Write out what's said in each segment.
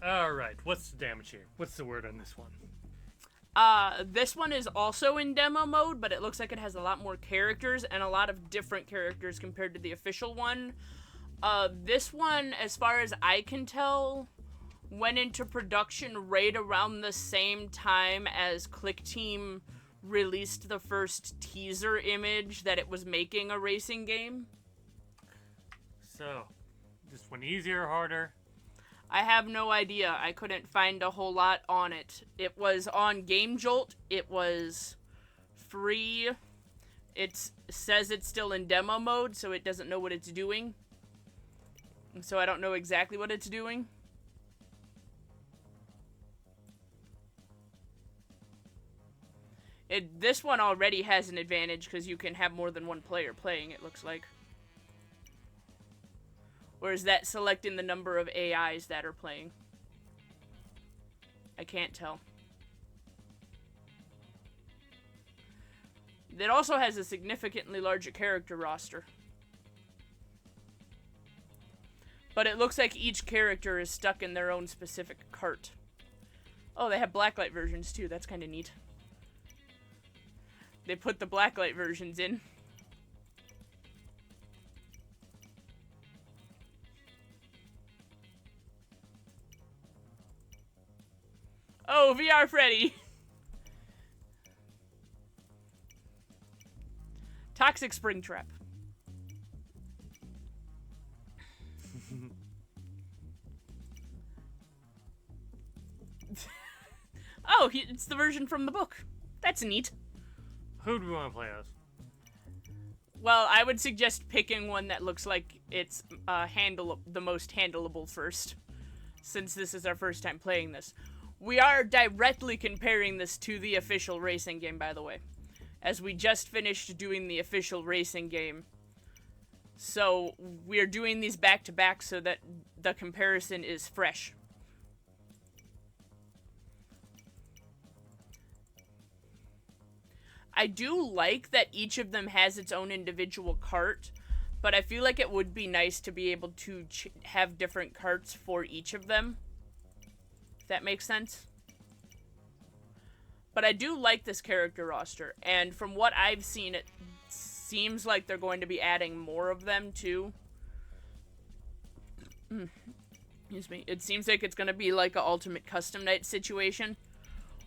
Alright, what's the damage here? What's the word on this one? This one is also in demo mode, but it looks like it has a lot more characters and a lot of different characters compared to the official one. This one, as far as I can tell, went into production right around the same time as Click Team released the first teaser image that it was making a racing game. So, this one easier or harder? I have no idea. I couldn't find a whole lot on it. It was on Game Jolt. It was free. It says it's still in demo mode, so it doesn't know what it's doing. So I don't know exactly what it's doing. This one already has an advantage because you can have more than one player playing, it looks like. Or is that selecting the number of AIs that are playing? I can't tell. It also has a significantly larger character roster. But it looks like each character is stuck in their own specific cart. Oh, they have blacklight versions too. That's kind of neat. They put the blacklight versions in. Oh, VR Freddy! Toxic Springtrap. Oh, it's the version from the book. That's neat. Who do we want to play as? Well, I would suggest picking one that looks like it's the most handleable first, since this is our first time playing this. We are directly comparing this to the official racing game, by the way, as we just finished doing the official racing game. So we're doing these back to back so that the comparison is fresh. I do like that each of them has its own individual cart, but I feel like it would be nice to be able to have different carts for each of them. If that makes sense. But I do like this character roster, and from what I've seen, it seems like they're going to be adding more of them too. Excuse me. It seems like it's going to be like an Ultimate Custom Night situation,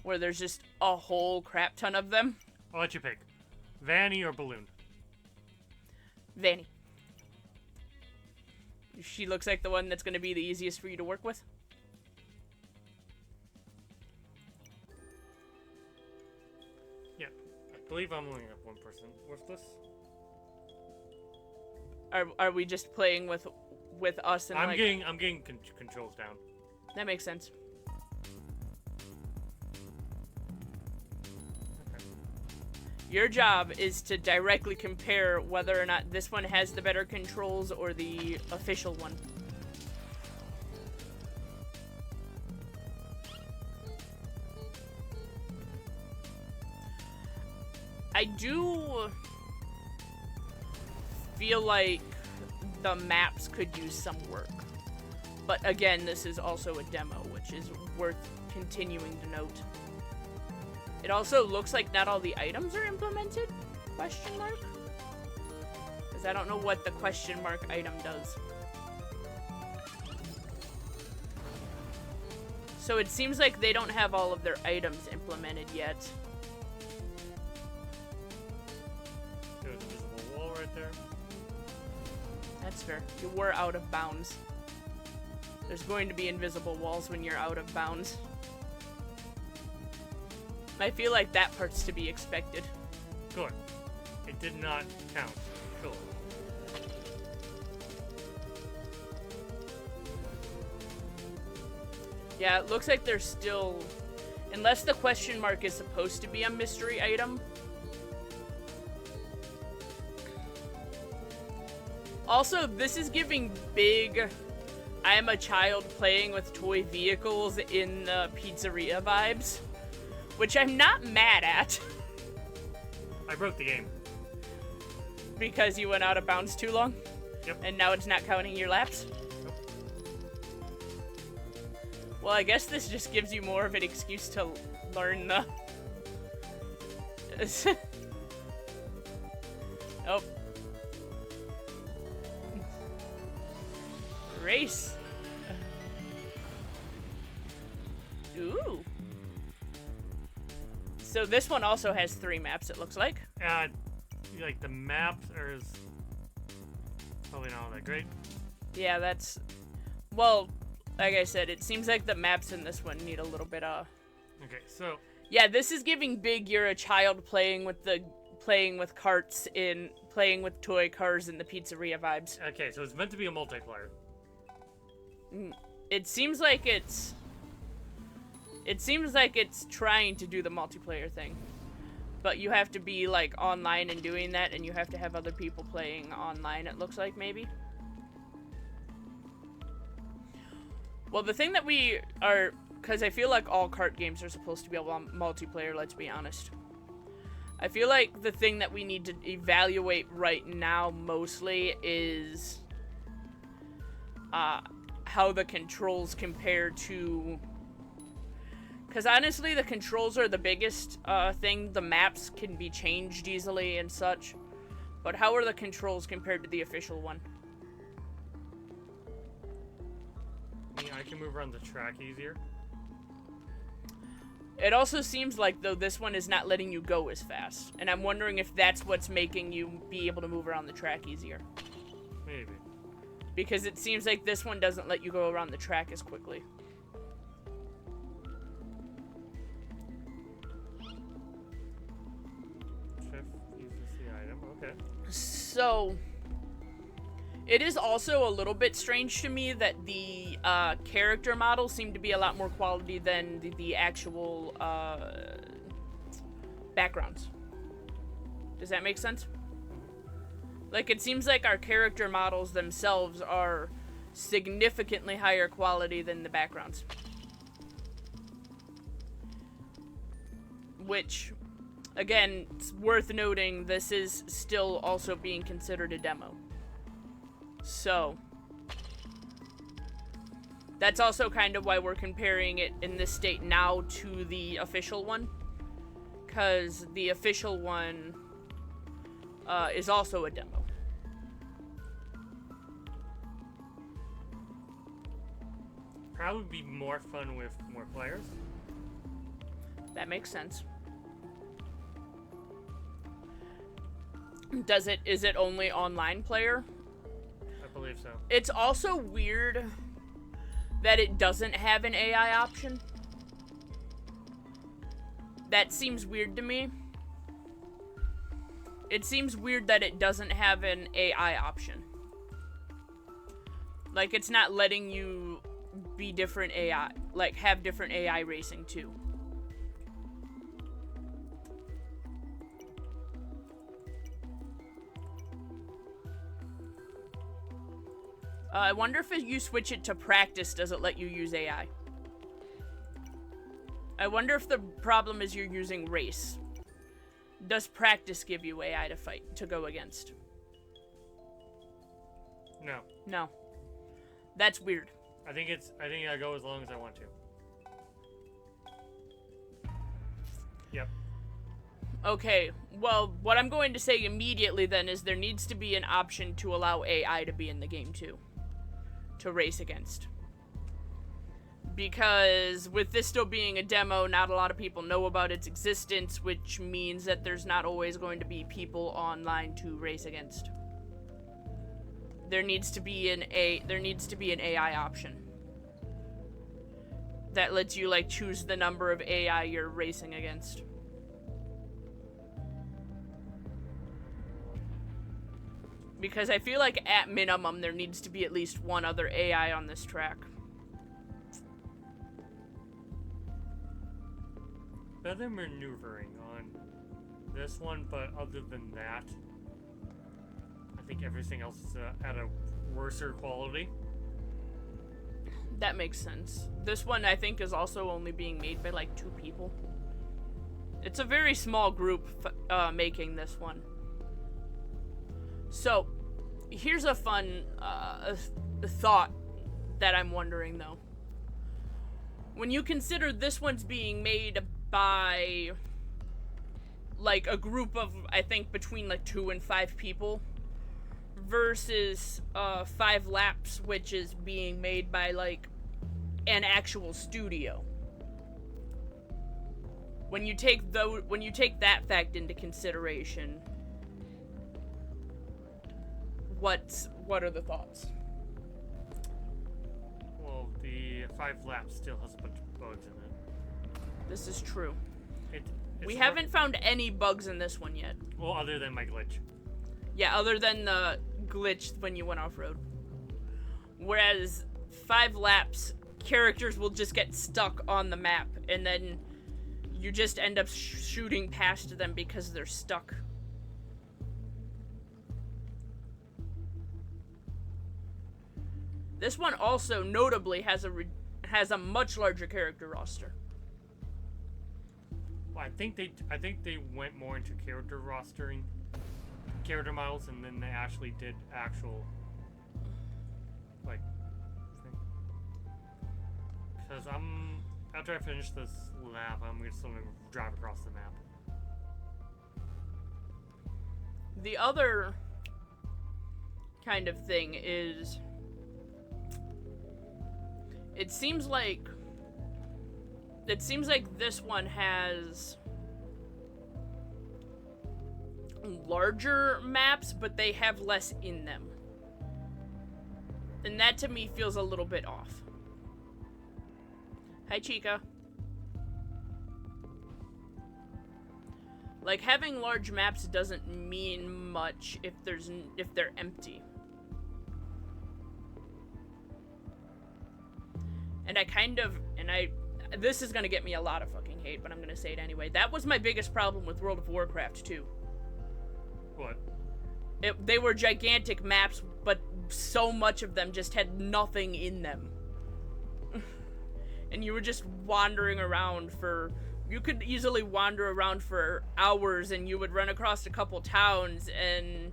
where there's just a whole crap ton of them. I'll let you pick. Vanny or Balloon? Vanny. She looks like the one that's going to be the easiest for you to work with. Yeah. I believe I'm only have one person with this. Are we just playing with us and I'm getting controls down. That makes sense. Your job is to directly compare whether or not this one has the better controls or the official one. I do feel like the maps could use some work. But again, this is also a demo, which is worth continuing to note. It also looks like not all the items are implemented? Question mark? Because I don't know what the question mark item does. So it seems like they don't have all of their items implemented yet. There's a visible wall right there. That's fair. You were out of bounds. There's going to be invisible walls when you're out of bounds. I feel like that part's to be expected. Good. It did not count. Cool. Yeah, it looks like there's still... Unless the question mark is supposed to be a mystery item. Also, this is giving big... I am a child playing with toy vehicles in the pizzeria vibes. Which I'm not mad at. I broke the game. Because you went out of bounds too long? Yep. And now it's not counting your laps? Nope. Well, I guess this just gives you more of an excuse to learn the... Oh. Race. Ooh. So this one also has 3 maps, it looks like. Like the maps are probably not all that great. Yeah, that's... Well, like I said, it seems like the maps in this one need a little bit of... Okay, so... Yeah, this is giving big, you're a child playing with carts in... Playing with toy cars in the pizzeria vibes. Okay, so it's meant to be a multiplayer. It seems like it's... It seems like it's trying to do the multiplayer thing. But you have to be, like, online and doing that, and you have to have other people playing online, it looks like, maybe? Well, the thing that we are... Because I feel like all kart games are supposed to be able to multiplayer, let's be honest. I feel like the thing that we need to evaluate right now, mostly, is... how the controls compare to... Because honestly, the controls are the biggest thing. The maps can be changed easily and such. But how are the controls compared to the official one? I mean, I can move around the track easier. It also seems like, though, this one is not letting you go as fast. And I'm wondering if that's what's making you be able to move around the track easier. Maybe. Because it seems like this one doesn't let you go around the track as quickly. So, it is also a little bit strange to me that the character models seem to be a lot more quality than the actual backgrounds. Does that make sense? Like, it seems like our character models themselves are significantly higher quality than the backgrounds. Which... Again, it's worth noting, this is still also being considered a demo. So, that's also kind of why we're comparing it in this state now to the official one. Because the official one is also a demo. Probably be more fun with more players. That makes sense. Is it only online player? I believe so. It's also weird that it doesn't have an AI option. That seems weird to me. It seems weird that it doesn't have an AI option. Like, it's not letting you be different AI, like, have different AI racing too. I wonder if you switch it to practice, does it let you use AI? I wonder if the problem is you're using race. Does practice give you AI to fight, to go against? No. No. That's weird. I think I go as long as I want to. Yep. Okay, well, what I'm going to say immediately then is there needs to be an option to allow AI to be in the game too. To race against. Because with this still being a demo, not a lot of people know about its existence, which means that there's not always going to be people online to race against. There needs to be an AI option that lets you, like, choose the number of AI you're racing against. Because I feel like at minimum there needs to be at least one other AI on this track. Better maneuvering on this one, but other than that, I think everything else is at a worser quality. That makes sense. This one I think is also only being made by like 2 people. It's a very small group making this one. So, here's a fun thought that I'm wondering, though. when you consider this one's being made by like a group of, I think, between like 2 and 5 people versus 5 Laps, which is being made by like an actual studio. When you take that fact into consideration, what are the thoughts? Well, the 5 Laps still has a bunch of bugs in it. This is true. We It's haven't found any bugs in this one yet. Well, other than my glitch. Yeah, other than the glitch when you went off-road. Whereas 5 Laps, characters will just get stuck on the map, and then you just end up shooting past them because they're stuck. This one also notably has a much larger character roster. Well, I think they went more into character rostering, character models, and then they actually did actual like thing. Because after I finish this lap, I'm just gonna drive across the map. The other kind of thing is, it seems like this one has larger maps, but they have less in them. And that to me feels a little bit off. Hi, Chica. Like, having large maps doesn't mean much if they're empty. And this is gonna get me a lot of fucking hate, but I'm gonna say it anyway. That was my biggest problem with World of Warcraft 2. What? They were gigantic maps, but so much of them just had nothing in them. And you were just wandering around you could easily wander around for hours, and you would run across a couple towns, and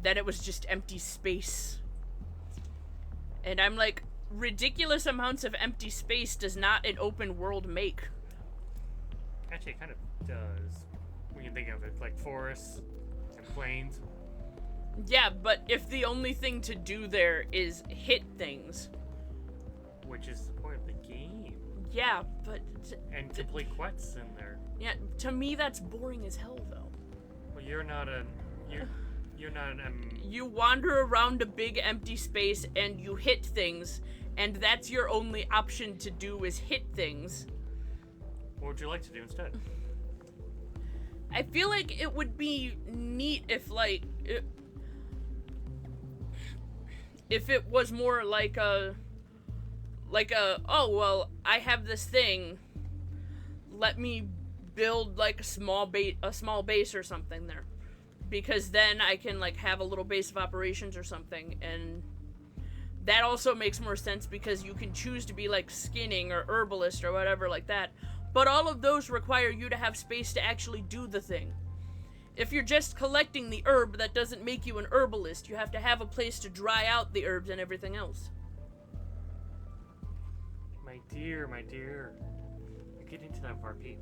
then it was just empty space. And I'm like, ridiculous amounts of empty space does not an open world make. Actually, it kind of does. When you think of it, like forests and plains. Yeah, but if the only thing to do there is hit things. Which is the point of the game. Yeah, but... And complete quests in there. Yeah, to me that's boring as hell, though. Well, you're not an... You wander around a big empty space and you hit things, and that's your only option to do is hit things. What would you like to do instead? I feel like it would be neat if, like, if it was more like a, oh, well, I have this thing, let me build, like, a small base or something there. Because then I can, like, have a little base of operations or something, and that also makes more sense because you can choose to be, like, skinning or herbalist or whatever like that. But all of those require you to have space to actually do the thing. If you're just collecting the herb, that doesn't make you an herbalist. You have to have a place to dry out the herbs and everything else. My dear. You get into that RP.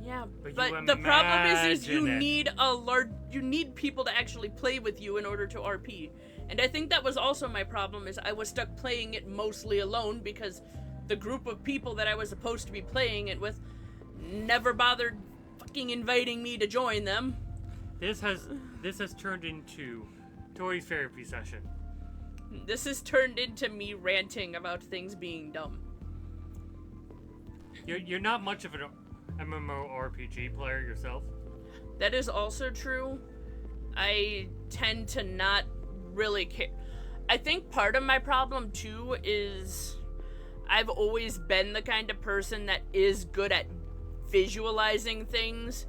Yeah, but the problem is you need you need people to actually play with you in order to RP. And I think that was also my problem, is I was stuck playing it mostly alone because the group of people that I was supposed to be playing it with never bothered fucking inviting me to join them. This has turned into Tori's therapy session. This has turned into me ranting about things being dumb. You're not much of an MMORPG player yourself. That is also true. I tend to not really care. I think part of my problem too is I've always been the kind of person that is good at visualizing things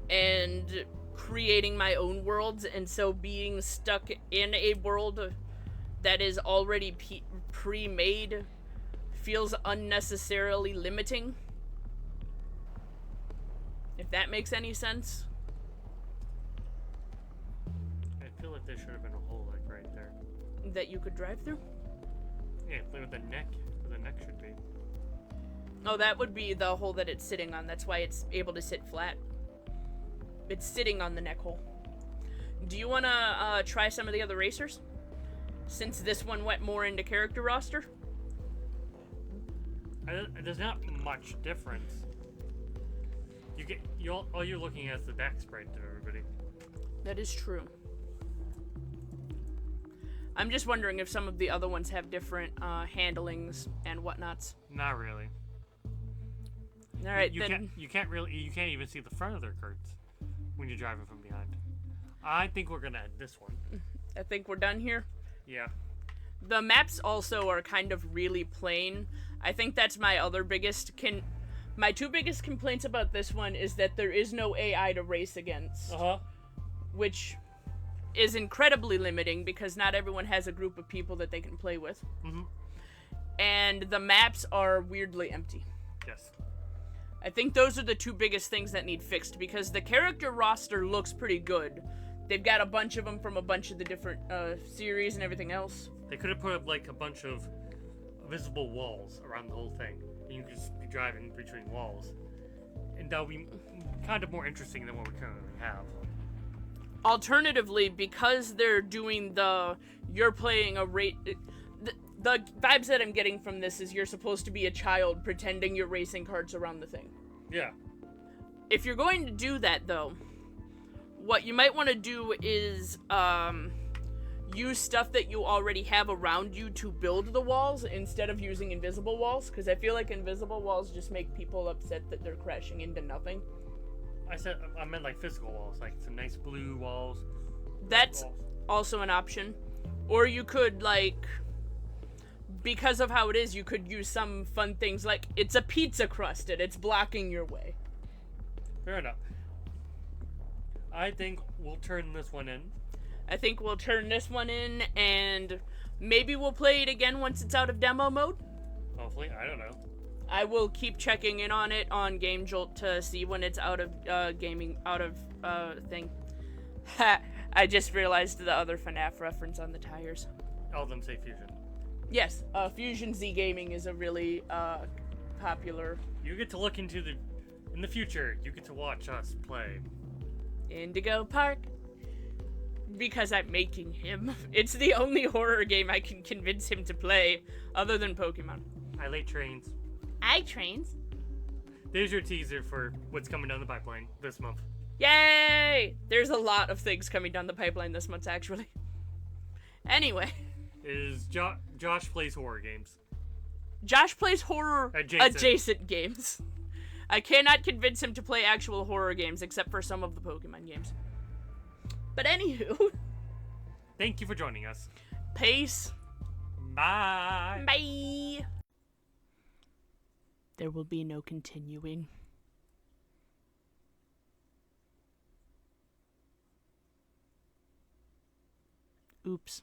and creating my own worlds, and so being stuck in a world that is already pre-made feels unnecessarily limiting. If that makes any sense. I feel like there should have been a hole, like, right there. That you could drive through? Yeah, where the neck should be. Oh, that would be the hole that it's sitting on. That's why it's able to sit flat. It's sitting on the neck hole. Do you want to try some of the other racers? Since this one went more into character roster? There's not much difference. All you're looking at is the back sprite of everybody. That is true. I'm just wondering if some of the other ones have different handlings and whatnots. Not really. All right, you can't even see the front of their carts when you're driving from behind. I think we're gonna end this one. I think we're done here. Yeah. The maps also are kind of really plain. I think that's my other biggest my two biggest complaints about this one is that there is no AI to race against. Which is incredibly limiting because not everyone has a group of people that they can play with. Mm-hmm. And the maps are weirdly empty. Yes. I think those are the two biggest things that need fixed because the character roster looks pretty good. They've got a bunch of them from a bunch of the different series and everything else. They could have put up like a bunch of visible walls around the whole thing. And you could just be driving between walls. And that would be kind of more interesting than what we currently have. Alternatively, because they're doing you're playing a rate. The vibes that I'm getting from this is you're supposed to be a child pretending you're racing carts around the thing. Yeah. If you're going to do that, though, what you might want to do is use stuff that you already have around you to build the walls instead of using invisible walls, because I feel like invisible walls just make people upset that they're crashing into nothing. I meant like physical walls, like some nice blue walls. That's walls. Also an option. Or you could, like, because of how it is, you could use some fun things like it's a pizza crust and it's blocking your way. Fair enough. I think we'll turn this one in. I think we'll turn this one in and maybe we'll play it again once it's out of demo mode. Hopefully, I don't know. I will keep checking in on it on Game Jolt to see when it's out of thing. Ha! I just realized the other FNAF reference on the tires. All of them say Fusion. Yes, Fusion Z Gaming is a really popular. You get to look in the future. You get to watch us play Indigo Park. Because I'm making him. It's the only horror game I can convince him to play, other than Pokemon. I Late Trains. I Trains. There's your teaser for what's coming down the pipeline this month. Yay! There's a lot of things coming down the pipeline this month, actually. Anyway. It is Josh plays horror games. Josh plays horror adjacent games. I cannot convince him to play actual horror games, except for some of the Pokemon games. But anywho. Thank you for joining us. Peace. Bye. Bye. There will be no continuing. Oops.